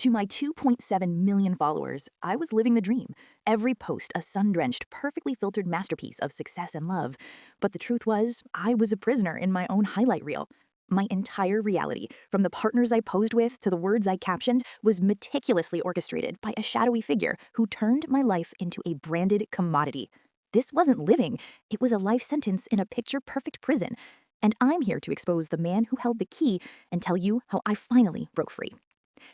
To my 2.7 million followers, I was living the dream. Every post a sun-drenched, perfectly filtered masterpiece of success and love. But the truth was, I was a prisoner in my own highlight reel. My entire reality, from the partners I posed with to the words I captioned, was meticulously orchestrated by a shadowy figure who turned my life into a branded commodity. This wasn't living, it was a life sentence in a picture-perfect prison. And I'm here to expose the man who held the key and tell you how I finally broke free.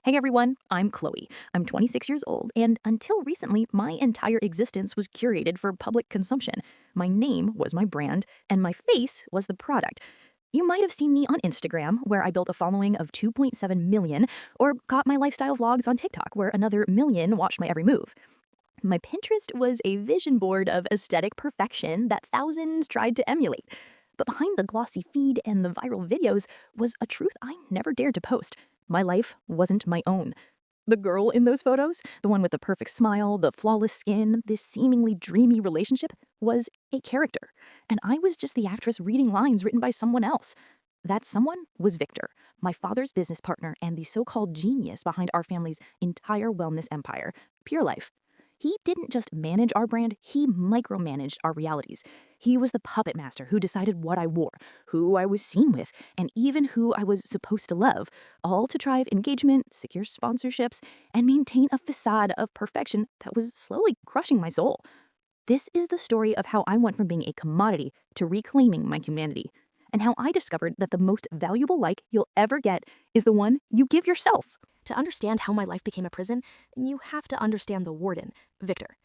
Hey everyone, I'm Chloe. I'm 26 years old, and until recently, my entire existence was curated for public consumption. My name was my brand, and my face was the product. You might have seen me on Instagram, where I built a following of 2.7 million, or caught my lifestyle vlogs on TikTok, where another million watched my every move. My Pinterest was a vision board of aesthetic perfection that thousands tried to emulate. But behind the glossy feed and the viral videos was a truth I never dared to post. My life wasn't my own. The girl in those photos, the one with the perfect smile, the flawless skin, this seemingly dreamy relationship, was a character. And I was just the actress reading lines written by someone else. That someone was Victor, my father's business partner and the so-called genius behind our family's entire wellness empire, Pure Life. He didn't just manage our brand, he micromanaged our realities. He was the puppet master who decided what I wore, who I was seen with, and even who I was supposed to love, all to drive engagement, secure sponsorships, and maintain a facade of perfection that was slowly crushing my soul. This is the story of how I went from being a commodity to reclaiming my humanity, and how I discovered that the most valuable like you'll ever get is the one you give yourself. To understand how my life became a prison, you have to understand the warden, Victor.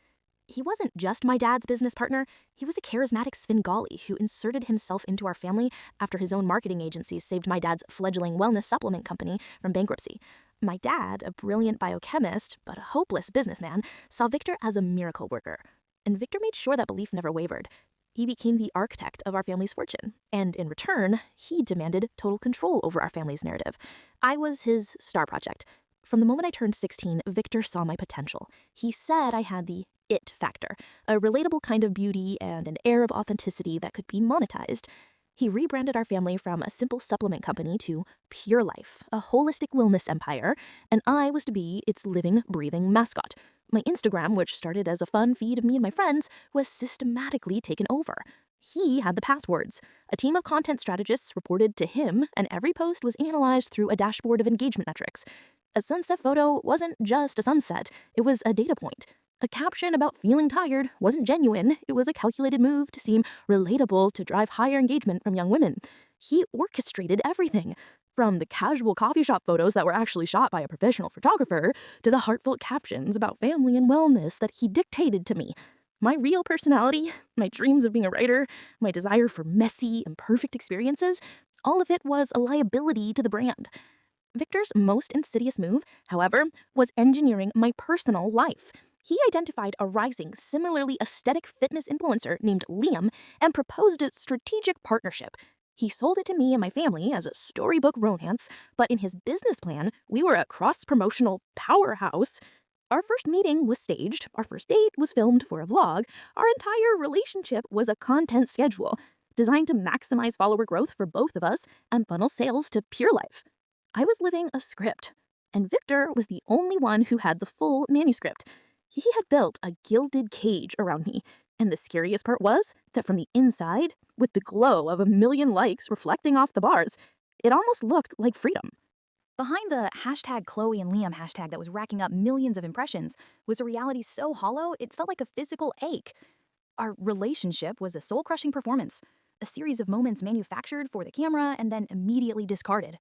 He wasn't just my dad's business partner, he was a charismatic Svengali who inserted himself into our family after his own marketing agency saved my dad's fledgling wellness supplement company from bankruptcy. My dad, a brilliant biochemist, but a hopeless businessman, saw Victor as a miracle worker. And Victor made sure that belief never wavered. He became the architect of our family's fortune, and in return, he demanded total control over our family's narrative. I was his star project. From the moment I turned 16, Victor saw my potential. He said I had the it factor, a relatable kind of beauty and an air of authenticity that could be monetized. He rebranded our family from a simple supplement company to Pure Life, a holistic wellness empire, and I was to be its living, breathing mascot. My Instagram, which started as a fun feed of me and my friends, was systematically taken over. He had the passwords. A team of content strategists reported to him, and every post was analyzed through a dashboard of engagement metrics. A sunset photo wasn't just a sunset, it was a data point. A caption about feeling tired wasn't genuine, it was a calculated move to seem relatable to drive higher engagement from young women. He orchestrated everything, from the casual coffee shop photos that were actually shot by a professional photographer to the heartfelt captions about family and wellness that he dictated to me. My real personality, my dreams of being a writer, my desire for messy, imperfect experiences, all of it was a liability to the brand. Victor's most insidious move, however, was engineering my personal life. He identified a rising, similarly aesthetic fitness influencer named Liam and proposed a strategic partnership. He sold it to me and my family as a storybook romance, but in his business plan, we were a cross-promotional powerhouse. Our first meeting was staged, our first date was filmed for a vlog, our entire relationship was a content schedule, designed to maximize follower growth for both of us and funnel sales to Pure Life. I was living a script, and Victor was the only one who had the full manuscript. He had built a gilded cage around me, and the scariest part was that from the inside, with the glow of 1 million likes reflecting off the bars, it almost looked like freedom. Behind the hashtag Chloe and Liam hashtag that was racking up millions of impressions was a reality so hollow it felt like a physical ache. Our relationship was a soul-crushing performance, a series of moments manufactured for the camera and then immediately discarded.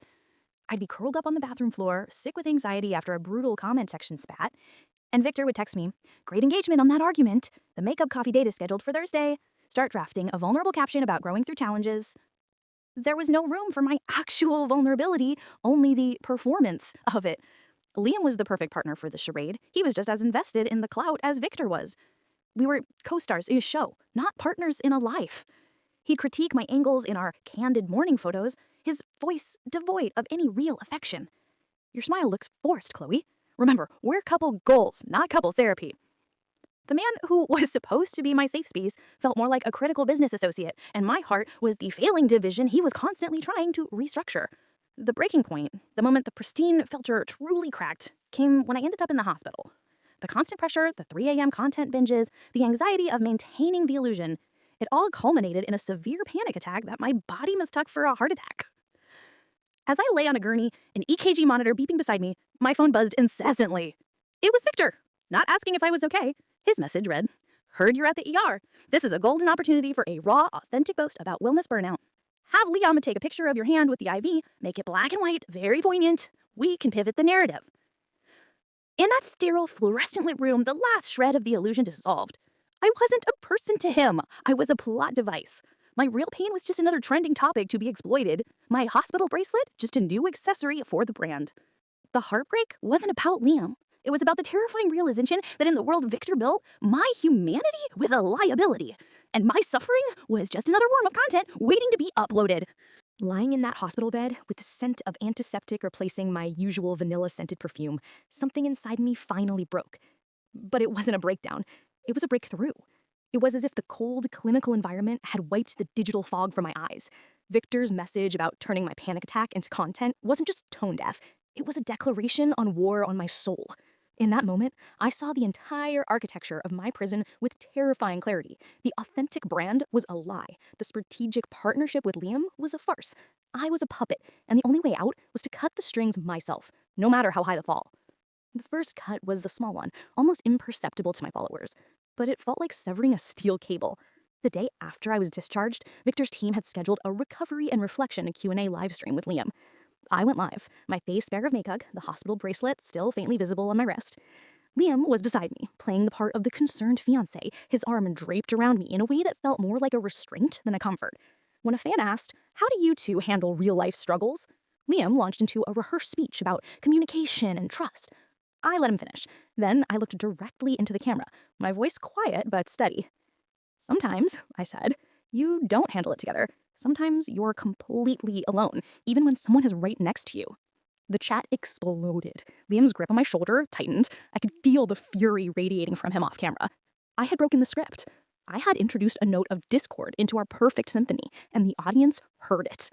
I'd be curled up on the bathroom floor, sick with anxiety after a brutal comment section spat, and Victor would text me, "Great engagement on that argument. The makeup coffee date is scheduled for Thursday. Start drafting a vulnerable caption about growing through challenges." There was no room for my actual vulnerability, only the performance of it. Liam was the perfect partner for the charade. He was just as invested in the clout as Victor was. We were co-stars in a show, not partners in a life. He'd critique my angles in our candid morning photos, his voice devoid of any real affection. "Your smile looks forced, Chloe. Remember, we're couple goals, not couple therapy." The man who was supposed to be my safe space felt more like a critical business associate, and my heart was the failing division he was constantly trying to restructure. The breaking point, the moment the pristine filter truly cracked, came when I ended up in the hospital. The constant pressure, the 3 a.m. content binges, the anxiety of maintaining the illusion, it all culminated in a severe panic attack that my body mistook for a heart attack. As I lay on a gurney, an EKG monitor beeping beside me, my phone buzzed incessantly. It was Victor, not asking if I was okay. His message read, "Heard you're at the ER. This is a golden opportunity for a raw, authentic boast about wellness burnout. Have Liam take a picture of your hand with the IV, make it black and white, very poignant. We can pivot the narrative." In that sterile, fluorescent-lit room, the last shred of the illusion dissolved. I wasn't a person to him. I was a plot device. My real pain was just another trending topic to be exploited. My hospital bracelet, just a new accessory for the brand. The heartbreak wasn't about Liam. It was about the terrifying realization that in the world Victor built, my humanity was a liability. And my suffering was just another worm of content waiting to be uploaded. Lying in that hospital bed with the scent of antiseptic replacing my usual vanilla-scented perfume, something inside me finally broke. But it wasn't a breakdown. It was a breakthrough. It was as if the cold, clinical environment had wiped the digital fog from my eyes. Victor's message about turning my panic attack into content wasn't just tone deaf. It was a declaration on war on my soul. In that moment, I saw the entire architecture of my prison with terrifying clarity. The authentic brand was a lie. The strategic partnership with Liam was a farce. I was a puppet, and the only way out was to cut the strings myself, no matter how high the fall. The first cut was a small one, almost imperceptible to my followers, but it felt like severing a steel cable. The day after I was discharged, Victor's team had scheduled a recovery and reflection and Q&A live stream with Liam. I went live, my face bare of makeup, the hospital bracelet still faintly visible on my wrist. Liam was beside me, playing the part of the concerned fiancé, his arm draped around me in a way that felt more like a restraint than a comfort. When a fan asked, "How do you two handle real-life struggles?" Liam launched into a rehearsed speech about communication and trust. I let him finish. Then I looked directly into the camera, my voice quiet but steady. "Sometimes," I said, "you don't handle it together. Sometimes you're completely alone, even when someone is right next to you." The chat exploded. Liam's grip on my shoulder tightened. I could feel the fury radiating from him off camera. I had broken the script. I had introduced a note of discord into our perfect symphony, and the audience heard it.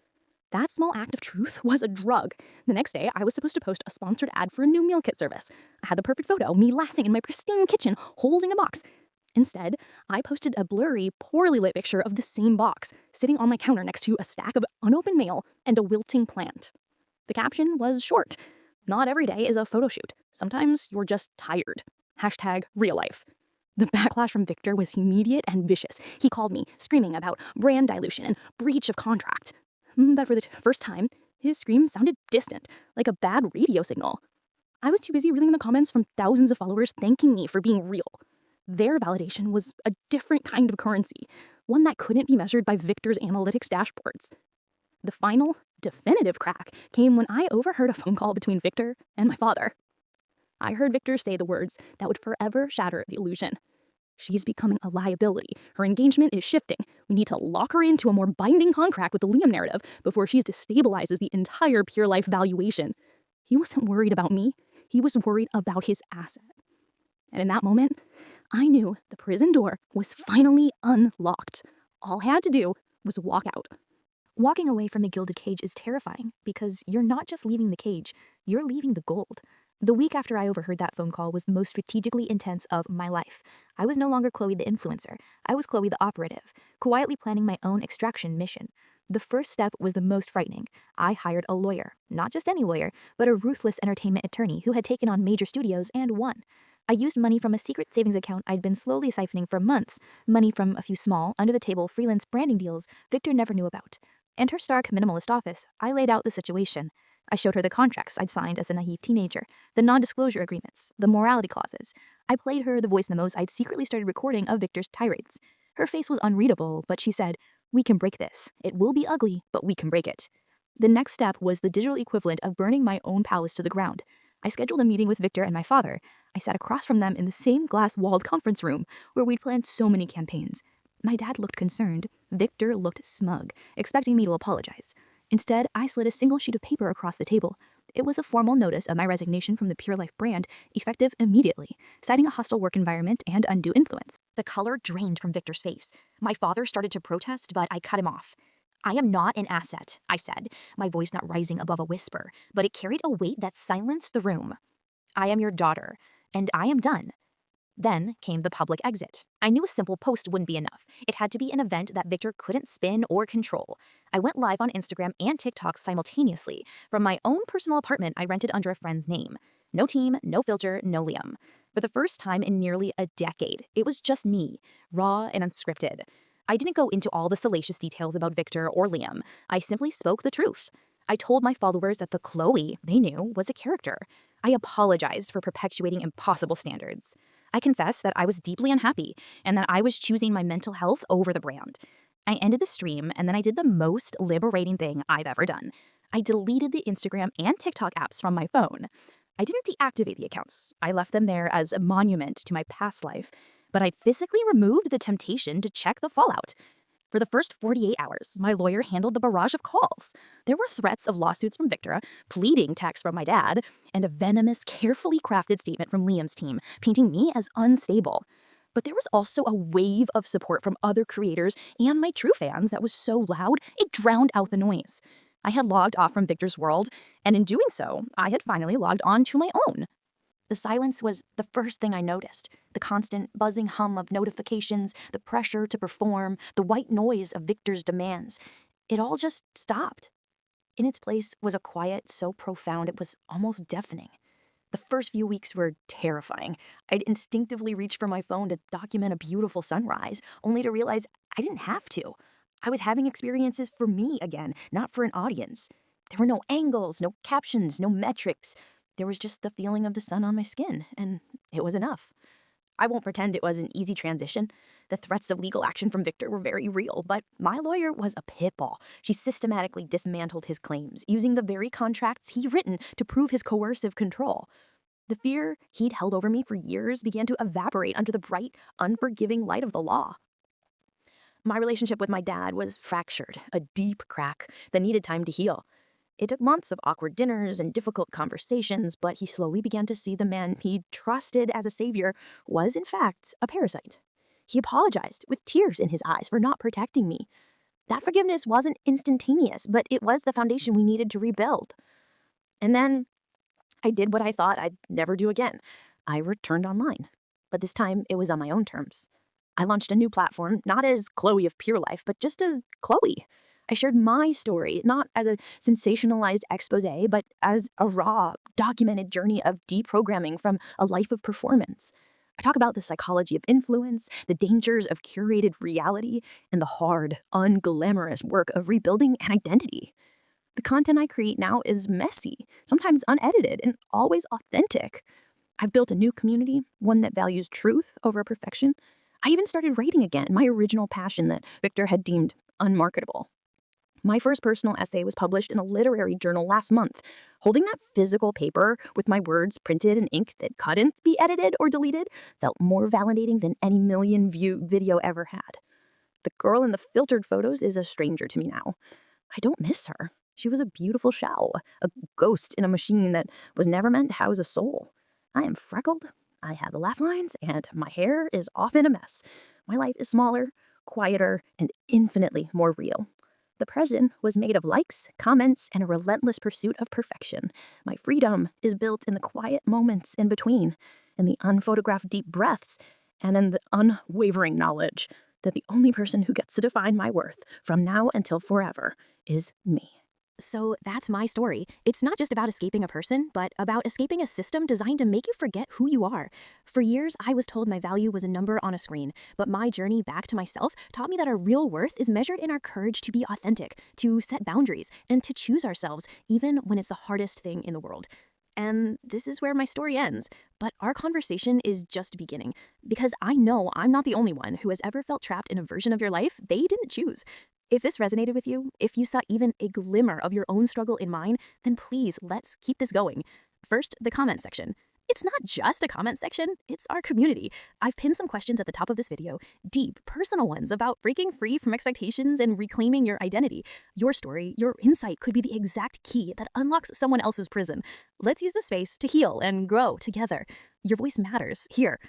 That small act of truth was a drug. The next day, I was supposed to post a sponsored ad for a new meal kit service. I had the perfect photo, me laughing in my pristine kitchen, holding a box. Instead, I posted a blurry, poorly lit picture of the same box, sitting on my counter next to a stack of unopened mail and a wilting plant. The caption was short. "Not every day is a photo shoot. Sometimes you're just tired. #real-life." The backlash from Victor was immediate and vicious. He called me, screaming about brand dilution and breach of contract. But for the first time, his screams sounded distant, like a bad radio signal. I was too busy reading the comments from thousands of followers thanking me for being real. Their validation was a different kind of currency, one that couldn't be measured by Victor's analytics dashboards. The final, definitive crack came when I overheard a phone call between Victor and my father. I heard Victor say the words that would forever shatter the illusion. "She's becoming a liability. Her engagement is shifting. We need to lock her into a more binding contract with the Liam narrative before she destabilizes the entire Pure Life valuation." He wasn't worried about me. He was worried about his asset. And in that moment, I knew the prison door was finally unlocked. All I had to do was walk out. Walking away from a gilded cage is terrifying because you're not just leaving the cage, you're leaving the gold. The week after I overheard that phone call was the most strategically intense of my life. I was no longer Chloe the influencer. I was Chloe the operative, quietly planning my own extraction mission. The first step was the most frightening. I hired a lawyer, not just any lawyer, but a ruthless entertainment attorney who had taken on major studios and won. I used money from a secret savings account I'd been slowly siphoning for months, money from a few small, under-the-table freelance branding deals Victor never knew about. In her stark minimalist office, I laid out the situation. I showed her the contracts I'd signed as a naive teenager, the non-disclosure agreements, the morality clauses. I played her the voice memos I'd secretly started recording of Victor's tirades. Her face was unreadable, but she said, "We can break this. It will be ugly, but we can break it." The next step was the digital equivalent of burning my own palace to the ground. I scheduled a meeting with Victor and my father. I sat across from them in the same glass-walled conference room where we'd planned so many campaigns. My dad looked concerned. Victor looked smug, expecting me to apologize. Instead, I slid a single sheet of paper across the table. It was a formal notice of my resignation from the Pure Life brand, effective immediately, citing a hostile work environment and undue influence. The color drained from Victor's face. My father started to protest, but I cut him off. "I am not an asset," I said, my voice not rising above a whisper, but it carried a weight that silenced the room. I am your daughter, and I am done. Then came the public exit. I knew a simple post wouldn't be enough. It had to be an event that Victor couldn't spin or control. I went live on Instagram and TikTok simultaneously. From my own personal apartment I rented under a friend's name. No team, no filter, no Liam. For the first time in nearly a decade, it was just me, raw and unscripted. I didn't go into all the salacious details about Victor or Liam. I simply spoke the truth. I told my followers that the Chloe they knew was a character. I apologized for perpetuating impossible standards. I confessed that I was deeply unhappy and that I was choosing my mental health over the brand. I ended the stream and then I did the most liberating thing I've ever done. I deleted the Instagram and TikTok apps from my phone. I didn't deactivate the accounts. I left them there as a monument to my past life, but I physically removed the temptation to check the fallout. For the first 48 hours, my lawyer handled the barrage of calls. There were threats of lawsuits from Victor, pleading texts from my dad, and a venomous, carefully crafted statement from Liam's team, painting me as unstable. But there was also a wave of support from other creators and my true fans that was so loud it drowned out the noise. I had logged off from Victor's world, and in doing so, I had finally logged on to my own. The silence was the first thing I noticed. The constant buzzing hum of notifications, the pressure to perform, the white noise of Victor's demands. It all just stopped. In its place was a quiet so profound it was almost deafening. The first few weeks were terrifying. I'd instinctively reach for my phone to document a beautiful sunrise, only to realize I didn't have to. I was having experiences for me again, not for an audience. There were no angles, no captions, no metrics. There was just the feeling of the sun on my skin, and it was enough. I won't pretend it was an easy transition. The threats of legal action from Victor were very real, but my lawyer was a pitbull. She systematically dismantled his claims, using the very contracts he'd written to prove his coercive control. The fear he'd held over me for years began to evaporate under the bright, unforgiving light of the law. My relationship with my dad was fractured, a deep crack that needed time to heal. It took months of awkward dinners and difficult conversations, but he slowly began to see the man he'd trusted as a savior was, in fact, a parasite. He apologized with tears in his eyes for not protecting me. That forgiveness wasn't instantaneous, but it was the foundation we needed to rebuild. And then I did what I thought I'd never do again. I returned online, but this time it was on my own terms. I launched a new platform, not as Chloe of Pure Life, but just as Chloe. I shared my story, not as a sensationalized expose, but as a raw, documented journey of deprogramming from a life of performance. I talk about the psychology of influence, the dangers of curated reality, and the hard, unglamorous work of rebuilding an identity. The content I create now is messy, sometimes unedited, and always authentic. I've built a new community, one that values truth over perfection. I even started writing again, my original passion that Victor had deemed unmarketable. My first personal essay was published in a literary journal last month. Holding that physical paper with my words printed in ink that couldn't be edited or deleted felt more validating than any million-view video ever had. The girl in the filtered photos is a stranger to me now. I don't miss her. She was a beautiful shell, a ghost in a machine that was never meant to house a soul. I am freckled, I have laugh lines, and my hair is often a mess. My life is smaller, quieter, and infinitely more real. The present was made of likes, comments, and a relentless pursuit of perfection. My freedom is built in the quiet moments in between, in the unphotographed deep breaths, and in the unwavering knowledge that the only person who gets to define my worth from now until forever is me. So that's my story. It's not just about escaping a person, but about escaping a system designed to make you forget who you are. For years, I was told my value was a number on a screen, but my journey back to myself taught me that our real worth is measured in our courage to be authentic, to set boundaries, and to choose ourselves, even when it's the hardest thing in the world. And this is where my story ends. But our conversation is just beginning, because I know I'm not the only one who has ever felt trapped in a version of your life they didn't choose. If this resonated with you, if you saw even a glimmer of your own struggle in mine, then please, let's keep this going. First, the comment section. It's not just a comment section, it's our community. I've pinned some questions at the top of this video, deep, personal ones about breaking free from expectations and reclaiming your identity. Your story, your insight could be the exact key that unlocks someone else's prison. Let's use this space to heal and grow together. Your voice matters here.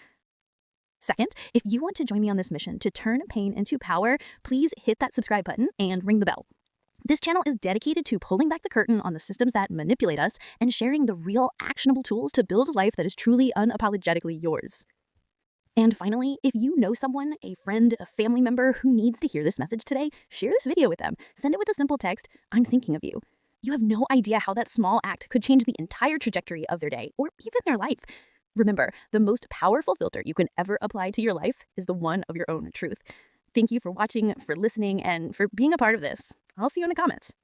Second, if you want to join me on this mission to turn pain into power, please hit that subscribe button and ring the bell. This channel is dedicated to pulling back the curtain on the systems that manipulate us and sharing the real actionable tools to build a life that is truly unapologetically yours. And finally, if you know someone, a friend, a family member who needs to hear this message today, share this video with them. Send it with a simple text, "I'm thinking of you." You have no idea how that small act could change the entire trajectory of their day or even their life. Remember, the most powerful filter you can ever apply to your life is the one of your own truth. Thank you for watching, for listening, and for being a part of this. I'll see you in the comments.